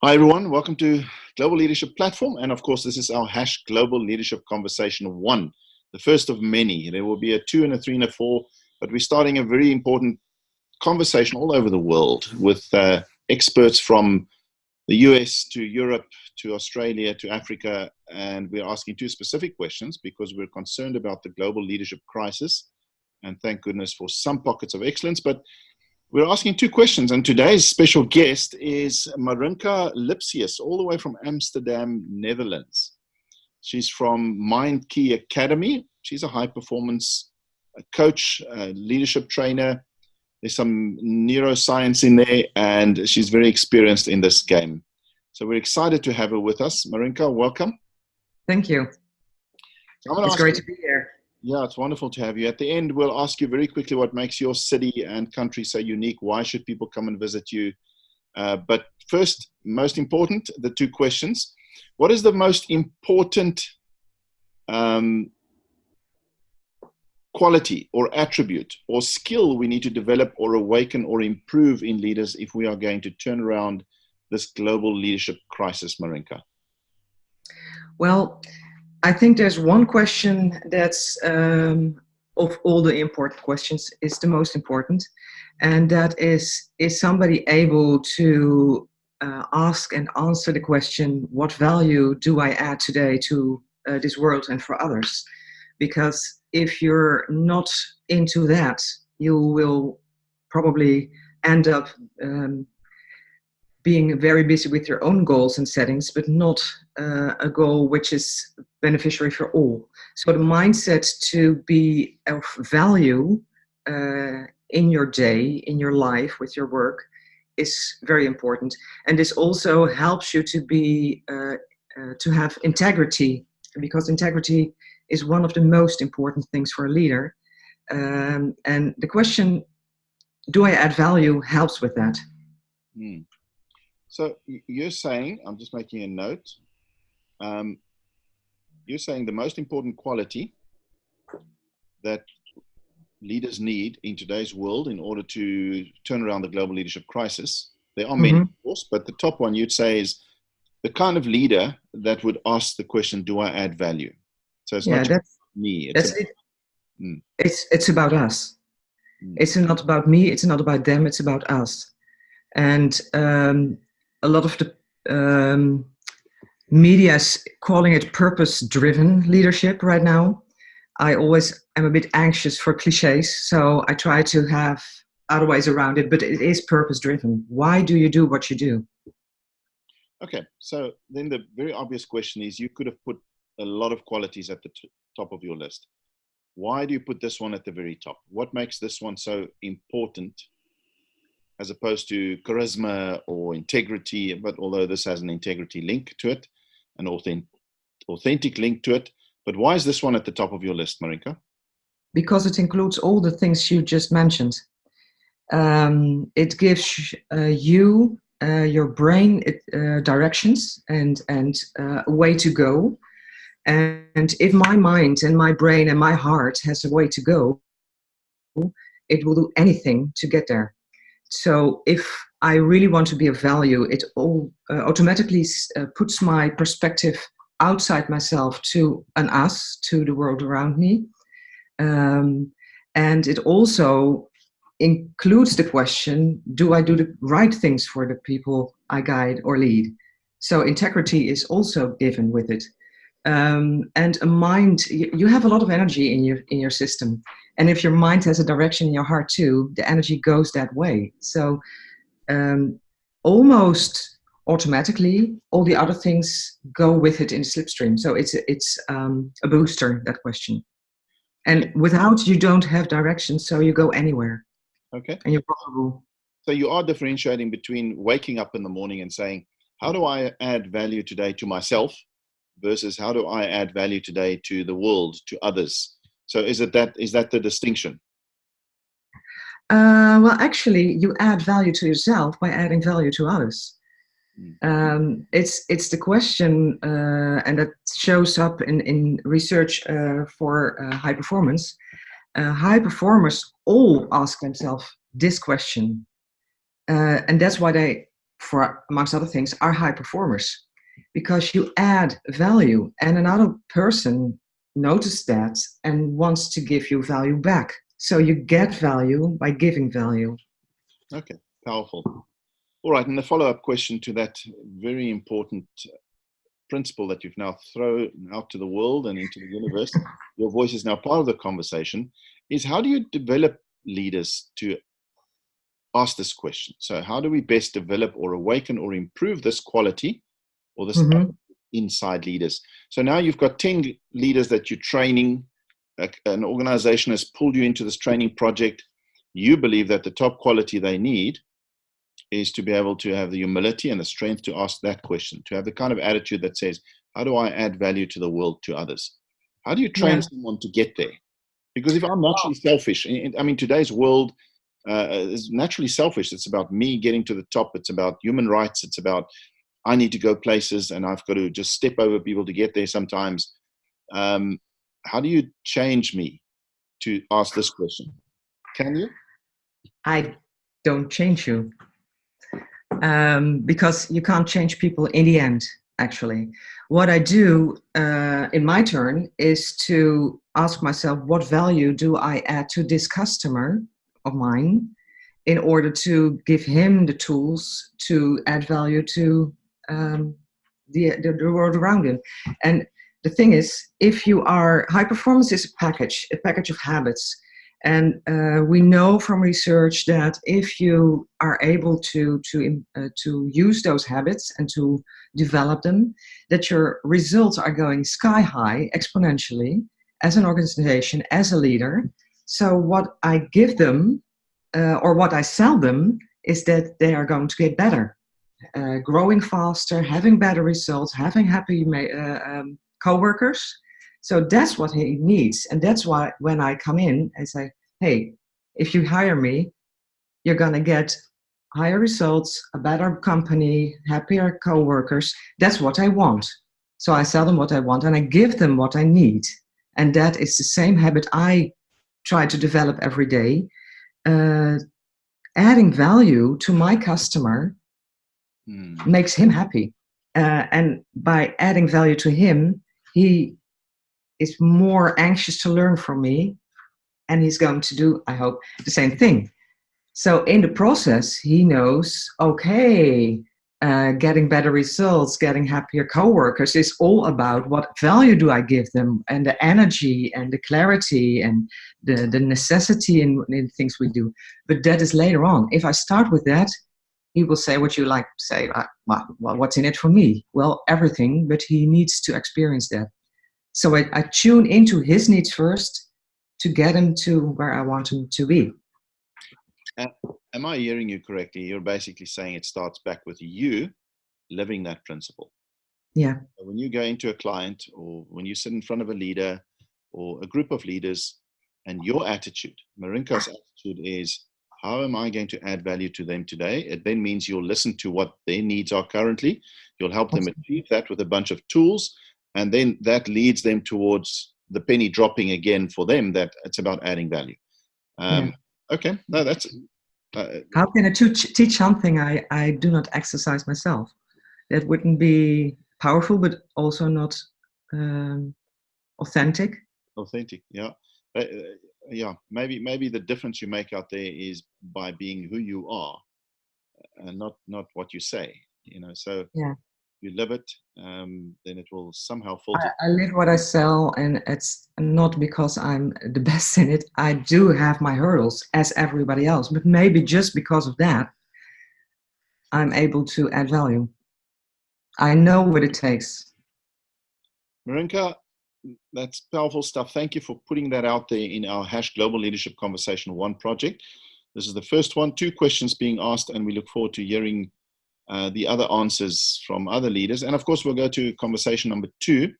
Hi, everyone. Welcome to Global Leadership Platform. And of course, this is our Global Leadership Conversation 1, the first of many. There will be a 2 and a 3 and a 4, but we're starting a very important conversation all over the world with experts from the US to Europe to Australia to Africa. And we're asking two specific questions because we're concerned about the global leadership crisis. And thank goodness for some pockets of excellence. But we're asking two questions, and today's special guest is Marinka Lipsius, all the way from Amsterdam, Netherlands. She's from Mind Key Academy. She's a high-performance coach, leadership trainer. There's some neuroscience in there, and she's very experienced in this game. So we're excited to have her with us. Marinka, welcome. Thank you. So it's great to be here. Yeah, it's wonderful to have you. At the end, we'll ask you very quickly what makes your city and country so unique. Why should people come and visit you? But first, most important, the two questions. What is the most important quality or attribute or skill we need to develop or awaken or improve in leaders if we are going to turn around this global leadership crisis, Marinka? Well, I think there's one question that's, of all the important questions, is the most important. And that is somebody able to ask and answer the question, what value do I add today to this world and for others? Because if you're not into that, you will probably end up being very busy with your own goals and settings, but not a goal which is beneficiary for all. So the mindset to be of value in your day, in your life, with your work is very important. And this also helps you to be to have integrity, because integrity is one of the most important things for a leader. And the question, do I add value, helps with that. Mm. So you're saying, I'm just making a note, you're saying the most important quality that leaders need in today's world in order to turn around the global leadership crisis, there are many, of course, but the top one you'd say is the kind of leader that would ask the question, do I add value? So it's not just me. It's about us. It's not about me. It's not about them. It's about us. And a lot of the media is calling it purpose-driven leadership right now. I always am a bit anxious for cliches, so I try to have other ways around it, but it is purpose-driven. Why do you do what you do? Okay, so then the very obvious question is, you could have put a lot of qualities at the top of your list. Why do you put this one at the very top? What makes this one so important as opposed to charisma or integrity? But although this has an integrity link to it, an authentic link to it, but why is this one at the top of your list, Marinka? Because it includes all the things you just mentioned. It gives you, your brain, directions and a way to go. And if my mind and my brain and my heart has a way to go, it will do anything to get there. So if I really want to be of value, it all automatically puts my perspective outside myself to an us, to the world around me. And it also includes the question, do I do the right things for the people I guide or lead? So integrity is also given with it. And a mind, you have a lot of energy in your system. And if your mind has a direction in your heart too, the energy goes that way. So almost automatically, all the other things go with it in the slipstream. So it's a booster, that question. And without, you don't have direction, so you go anywhere. Okay. And you're profitable. So you are differentiating between waking up in the morning and saying, how do I add value today to myself versus how do I add value today to the world, to others? So is that the distinction? Well, actually, you add value to yourself by adding value to others. It's the question, and that shows up in research for high performance. High performers all ask themselves this question, and that's why they for, amongst other things, are high performers, because you add value and another person notices that and wants to give you value back. So you get value by giving value. Okay, powerful. All right, and the follow-up question to that very important principle that you've now thrown out to the world and into the universe, your voice is now part of the conversation, is how do you develop leaders to ask this question? So how do we best develop or awaken or improve this quality or this inside leaders? So now you've got 10 leaders that you're training. An organization has pulled you into this training project. You believe that the top quality they need is to be able to have the humility and the strength to ask that question, to have the kind of attitude that says, how do I add value to the world, to others? How do you train someone to get there? Because if I'm naturally selfish, I mean, today's world is naturally selfish. It's about me getting to the top. It's about human rights. It's about I need to go places and I've got to just step over people to get there sometimes. How do you change me to ask this question? Can you? I don't change you. Because you can't change people in the end, actually. What I do in my turn is to ask myself, what value do I add to this customer of mine in order to give him the tools to add value to the world around him? And the thing is, if you are, high performance is a package of habits. And we know from research that if you are able to use those habits and to develop them, that your results are going sky high, exponentially, as an organization, as a leader. So what I give them, or what I sell them, is that they are going to get better, growing faster, having better results, having happy co-workers. So that's what he needs. And that's why when I come in, I say, hey, if you hire me, you're going to get higher results, a better company, happier co-workers. That's what I want. So I sell them what I want and I give them what I need. And that is the same habit I try to develop every day. Adding value to my customer makes him happy. And by adding value to him, he is more anxious to learn from me, and he's going to do, I hope, the same thing. So in the process, he knows, okay, getting better results, getting happier coworkers is all about what value do I give them, and the energy and the clarity and the necessity in things we do. But that is later on. If I start with that, he will say what you like to say. Well, what's in it for me? Well, everything, but he needs to experience that. So I tune into his needs first to get him to where I want him to be. Am I hearing you correctly? You're basically saying it starts back with you living that principle. Yeah. When you go into a client, or when you sit in front of a leader or a group of leaders, and your attitude, Marinka's attitude is, how am I going to add value to them today? It then means you'll listen to what their needs are currently. You'll help them achieve that with a bunch of tools. And then that leads them towards the penny dropping again for them, that it's about adding value. Okay, no, that's... How can I teach something I do not exercise myself? That wouldn't be powerful, but also not authentic. Authentic, yeah. Yeah, maybe the difference you make out there is by being who you are, and not what you say. You know, so yeah. You live it, then it will somehow filter. I live what I sell, and it's not because I'm the best in it. I do have my hurdles, as everybody else, but maybe just because of that, I'm able to add value. I know what it takes. Marinka, that's powerful stuff. Thank you for putting that out there in our Global Leadership Conversation 1 project. This is the first one, 2 questions being asked, and we look forward to hearing the other answers from other leaders. And of course, we'll go to conversation number 2.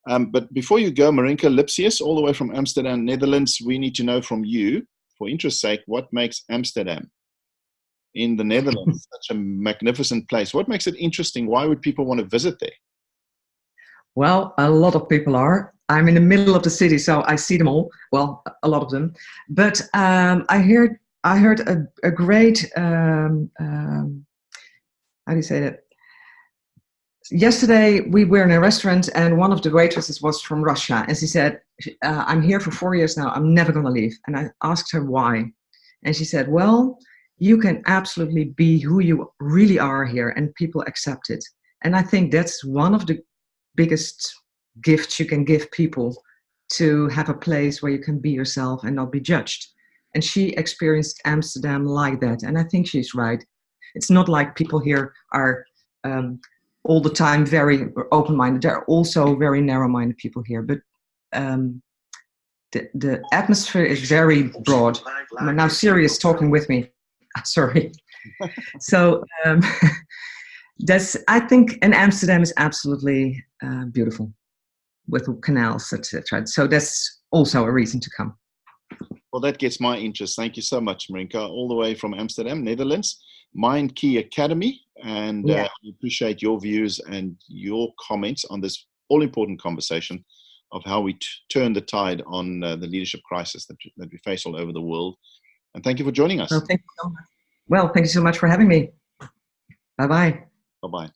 But before you go, Marinka, Lipsius, all the way from Amsterdam, Netherlands, we need to know from you, for interest's sake, what makes Amsterdam in the Netherlands such a magnificent place? What makes it interesting? Why would people want to visit there? Well, a lot of people are. I'm in the middle of the city, so I see them all. Well, a lot of them. But I heard a great how do you say that? Yesterday we were in a restaurant and one of the waitresses was from Russia, and she said, I'm here for 4 years now, I'm never going to leave. And I asked her why, and she said, well, you can absolutely be who you really are here and people accept it. And I think that's one of the biggest gifts you can give people, to have a place where you can be yourself and not be judged. And she experienced Amsterdam like that, and I think she's right. It's not like people here are all the time very open-minded. There are also very narrow-minded people here, but the atmosphere is very broad. Now Siri is talking with me. Sorry. So I think, and Amsterdam is absolutely beautiful with canals, etc. So that's also a reason to come. Well, that gets my interest. Thank you so much, Marinka, all the way from Amsterdam, Netherlands, Mind Key Academy. And we appreciate your views and your comments on this all-important conversation of how we turn the tide on the leadership crisis that we face all over the world. And thank you for joining us. Well, thank you so much. Well, thank you so much for having me. Bye-bye. Bye-bye.